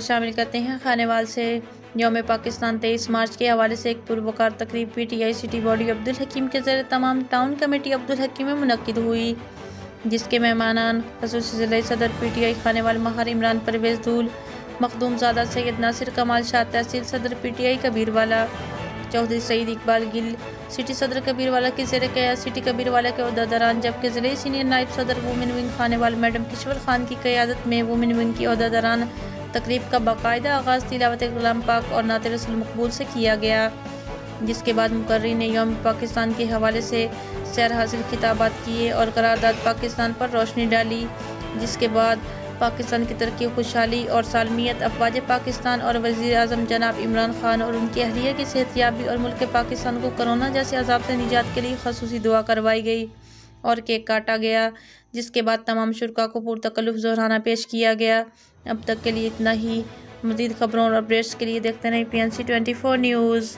شامل کرتے ہیں۔ خانے وال سے یوم پاکستان 23 مارچ کے حوالے سے ایک پروقار تقریب P T I city body Abdul Hakim کے زیر تمام ٹاؤن کمیٹی عبدالحکیم میں منعقد ہوئی، جس کے مہمانان خصوصی ضلعی صدر پی ٹی آئی خانے وال ماہر عمران پرویز دھول، مخدوم زادہ سید ناصر کمال شاہ، تحصیل صدر پی ٹی آئی کبیر والا چودھری سعید اقبال گل، سٹی صدر کبیر والا کی زیر قیادت سٹی کبیر والا کے عہدیداران، جبکہ ضلعی سینئر نائب صدر وومن ونگ خانے وال میڈم کشور خان کی قیادت میں وومن ونگ کی عہدیداران۔ تقریب کا باقاعدہ آغاز تلاوت کلام پاک اور نعت رسول مقبول سے کیا گیا، جس کے بعد مقررین نے یوم پاکستان کے حوالے سے سیر حاصل خطابات کیے اور قرارداد پاکستان پر روشنی ڈالی، جس کے بعد پاکستان کی ترقی، خوشحالی اور سالمیت، افواج پاکستان اور وزیر اعظم جناب عمران خان اور ان کی اہلیہ کی صحت یابی اور ملک پاکستان کو کورونا جیسے عذاب سے نجات کے لیے خصوصی دعا کروائی گئی اور کیک کاٹا گیا، جس کے بعد تمام شرکاء کو پرتکلف ظہرانہ پیش کیا گیا۔ اب تک کے لیے اتنا ہی۔ مزید خبروں اور اپڈیٹس کے لیے دیکھتے رہیں PNC 24 نیوز۔